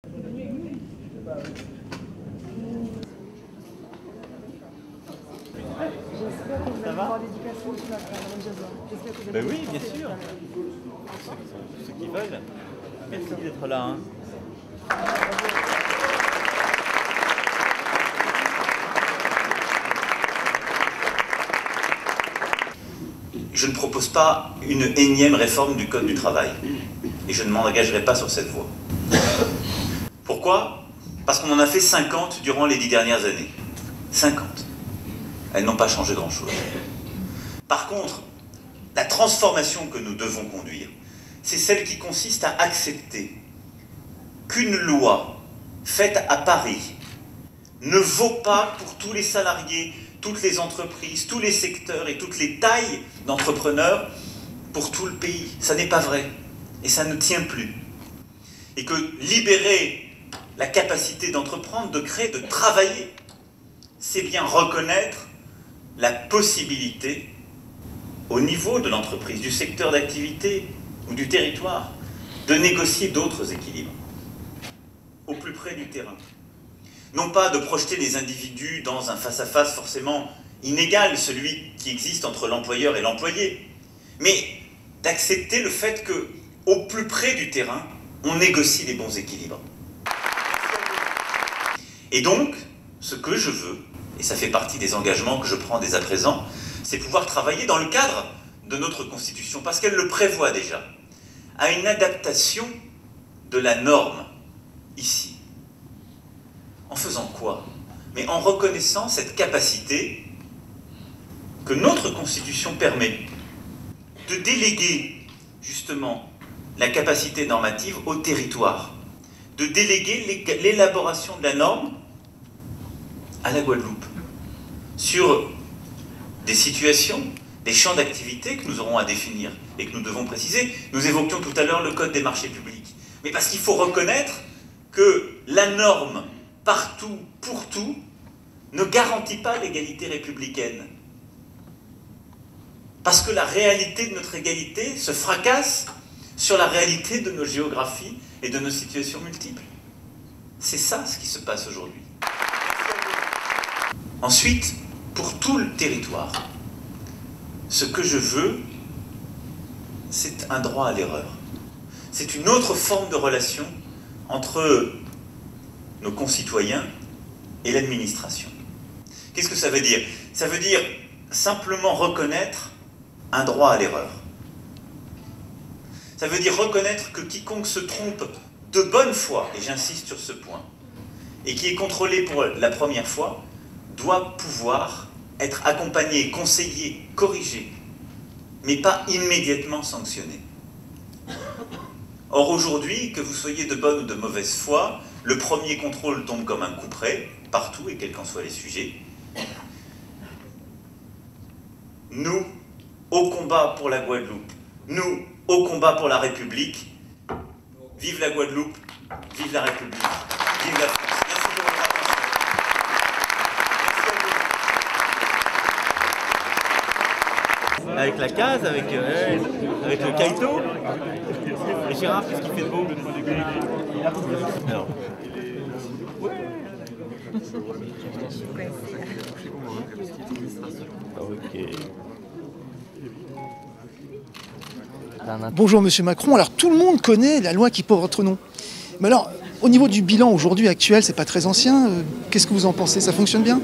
J'espère que vous allez avoir l'éducation qui va faire, Madame Jazon. J'espère que vous allez Oui, bien sûr. Ceux qui veulent. Merci d'être là. Hein. Je ne propose pas une énième réforme du Code du travail. Et je ne m'engagerai pas sur cette voie. Pourquoi? Parce qu'on en a fait 50 durant les 10 dernières années. 50. Elles n'ont pas changé grand-chose. Par contre, la transformation que nous devons conduire, c'est celle qui consiste à accepter qu'une loi faite à Paris ne vaut pas pour tous les salariés, toutes les entreprises, tous les secteurs et toutes les tailles d'entrepreneurs pour tout le pays. Ça n'est pas vrai. Et ça ne tient plus. Et que libérer la capacité d'entreprendre, de créer, de travailler, c'est bien reconnaître la possibilité, au niveau de l'entreprise, du secteur d'activité ou du territoire, de négocier d'autres équilibres, au plus près du terrain. Non pas de projeter les individus dans un face-à-face forcément inégal, celui qui existe entre l'employeur et l'employé, mais d'accepter le fait que, au plus près du terrain, on négocie les bons équilibres. Et donc, ce que je veux, et ça fait partie des engagements que je prends dès à présent, c'est pouvoir travailler dans le cadre de notre Constitution, parce qu'elle le prévoit déjà, à une adaptation de la norme, ici. En faisant quoi? Mais en reconnaissant cette capacité que notre Constitution permet de déléguer, justement, la capacité normative au territoire, de déléguer l'élaboration de la norme à la Guadeloupe, sur des situations, des champs d'activité que nous aurons à définir et que nous devons préciser. Nous évoquions tout à l'heure le Code des marchés publics. Mais parce qu'il faut reconnaître que la norme, partout, pour tout, ne garantit pas l'égalité républicaine. Parce que la réalité de notre égalité se fracasse sur la réalité de nos géographies et de nos situations multiples. C'est ça ce qui se passe aujourd'hui. Ensuite, pour tout le territoire, ce que je veux, c'est un droit à l'erreur. C'est une autre forme de relation entre nos concitoyens et l'administration. Qu'est-ce que ça veut dire? Ça veut dire simplement reconnaître un droit à l'erreur. Ça veut dire reconnaître que quiconque se trompe de bonne foi, et j'insiste sur ce point, et qui est contrôlé pour la première fois, doit pouvoir être accompagné, conseillé, corrigé, mais pas immédiatement sanctionné. Or aujourd'hui, que vous soyez de bonne ou de mauvaise foi, le premier contrôle tombe comme un couperet, partout et quels qu'en soient les sujets. Nous, au combat pour la Guadeloupe, nous, au combat pour la République, vive la Guadeloupe, vive la République, vive la France. Merci pour votre attention. Avec la case, avec le kaito. Et Gérard, qu'est-ce qu'il fait de beau? Alors. Bonjour Monsieur Macron, alors tout le monde connaît la loi qui porte votre nom. Mais alors, au niveau du bilan aujourd'hui actuel, c'est pas très ancien, qu'est-ce que vous en pensez? Ça fonctionne bien?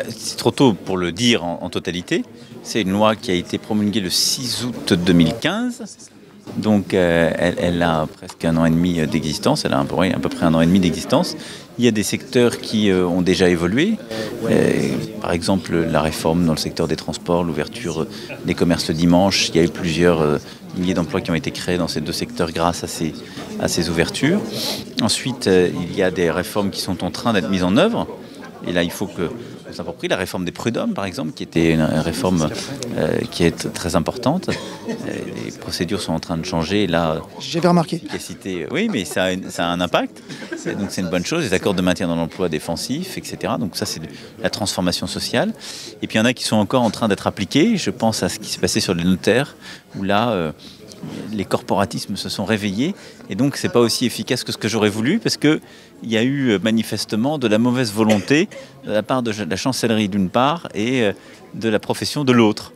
C'est trop tôt pour le dire en totalité. C'est une loi qui a été promulguée le 6 août 2015. Donc elle a presque 1 an et demi d'existence, elle a à peu près 1 an et demi d'existence. Il y a des secteurs qui ont déjà évolué, par exemple la réforme dans le secteur des transports, l'ouverture des commerces le dimanche. Il y a eu plusieurs milliers d'emplois qui ont été créés dans ces deux secteurs grâce à ces ouvertures. Ensuite, il y a des réformes qui sont en train d'être mises en œuvre. Et là, il faut que on s'approprie la réforme des prud'hommes, par exemple, qui était une réforme qui est très importante. Les procédures sont en train de changer. Là, j'avais remarqué. Oui, mais ça a un impact. Donc c'est une bonne chose. Les accords de maintien dans l'emploi défensif, etc. Donc ça, c'est la transformation sociale. Et puis il y en a qui sont encore en train d'être appliqués. Je pense à ce qui s'est passé sur les notaires, où là, les corporatismes se sont réveillés et donc c'est pas aussi efficace que ce que j'aurais voulu parce qu'il y a eu manifestement de la mauvaise volonté de la part de la chancellerie d'une part et de la profession de l'autre.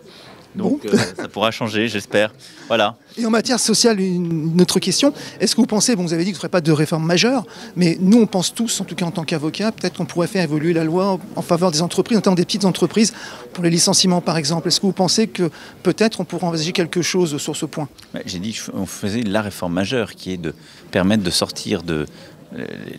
Donc ça pourra changer, j'espère. Voilà. Et en matière sociale, une autre question. Est-ce que vous pensez, bon, vous avez dit que ce ne ferait pas de réforme majeure, mais nous on pense tous, en tout cas en tant qu'avocats, peut-être qu'on pourrait faire évoluer la loi en faveur des entreprises, notamment des petites entreprises, pour les licenciements par exemple. Est-ce que vous pensez que peut-être on pourrait envisager quelque chose sur ce point? J'ai dit qu'on faisait la réforme majeure qui est de permettre de sortir de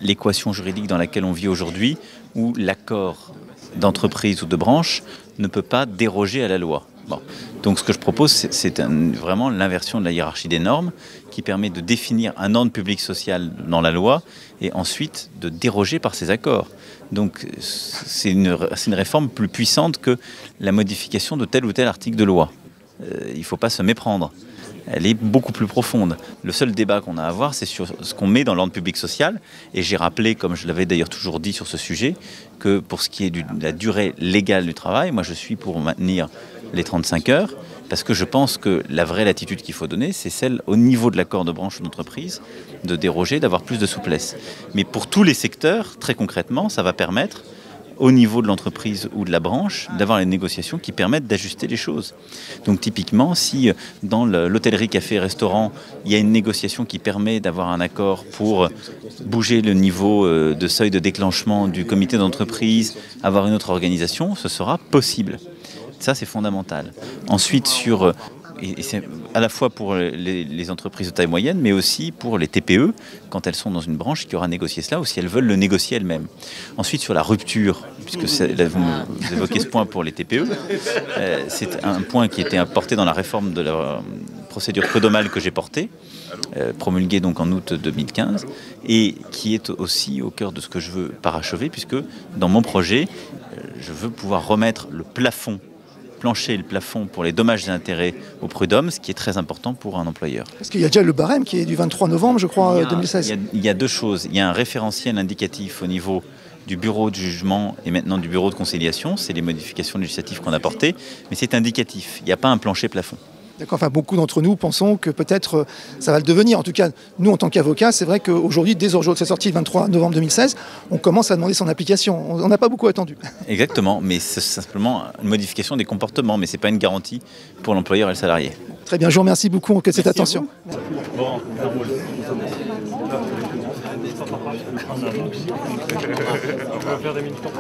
l'équation juridique dans laquelle on vit aujourd'hui, où l'accord d'entreprise ou de branche ne peut pas déroger à la loi. Bon. Donc ce que je propose, c'est vraiment l'inversion de la hiérarchie des normes qui permet de définir un ordre public social dans la loi et ensuite de déroger par ces accords. Donc c'est une réforme plus puissante que la modification de tel ou tel article de loi. Il ne faut pas se méprendre. Elle est beaucoup plus profonde. Le seul débat qu'on a à avoir, c'est sur ce qu'on met dans l'ordre public social. Et j'ai rappelé, comme je l'avais d'ailleurs toujours dit sur ce sujet, que pour ce qui est de la durée légale du travail, moi je suis pour maintenir les 35 heures, parce que je pense que la vraie latitude qu'il faut donner, c'est celle au niveau de l'accord de branche ou d'entreprise, de déroger, d'avoir plus de souplesse. Mais pour tous les secteurs, très concrètement, ça va permettre au niveau de l'entreprise ou de la branche, d'avoir les négociations qui permettent d'ajuster les choses. Donc typiquement, si dans l'hôtellerie, café, restaurant, il y a une négociation qui permet d'avoir un accord pour bouger le niveau de seuil de déclenchement du comité d'entreprise, avoir une autre organisation, ce sera possible. Ça, c'est fondamental. Ensuite, et c'est à la fois pour les entreprises de taille moyenne, mais aussi pour les TPE, quand elles sont dans une branche qui aura négocié cela, ou si elles veulent le négocier elles-mêmes. Ensuite, sur la rupture, puisque vous évoquez ce point pour les TPE, c'est un point qui était apporté dans la réforme de la procédure prud'homale que j'ai portée, promulguée donc en août 2015, et qui est aussi au cœur de ce que je veux parachever, puisque dans mon projet, je veux pouvoir remettre le plafond plancher et le plafond pour les dommages et intérêts au prud'homme, ce qui est très important pour un employeur. Parce qu'il y a déjà le barème qui est du 23 novembre, je crois, 2016. Il y a deux choses. Il y a un référentiel indicatif au niveau du bureau de jugement et maintenant du bureau de conciliation. C'est les modifications législatives qu'on a apportées, mais c'est indicatif. Il n'y a pas un plancher plafond. D'accord, enfin, beaucoup d'entre nous pensons que peut-être ça va le devenir. En tout cas, nous, en tant qu'avocats, c'est vrai qu'aujourd'hui, dès le jour de sa sortie, le 23 novembre 2016, on commence à demander son application. On n'a pas beaucoup attendu. Exactement, mais c'est simplement une modification des comportements, mais ce n'est pas une garantie pour l'employeur et le salarié. Très bien, je vous remercie beaucoup de cette attention. Bon, ça roule. On va faire des minutes pour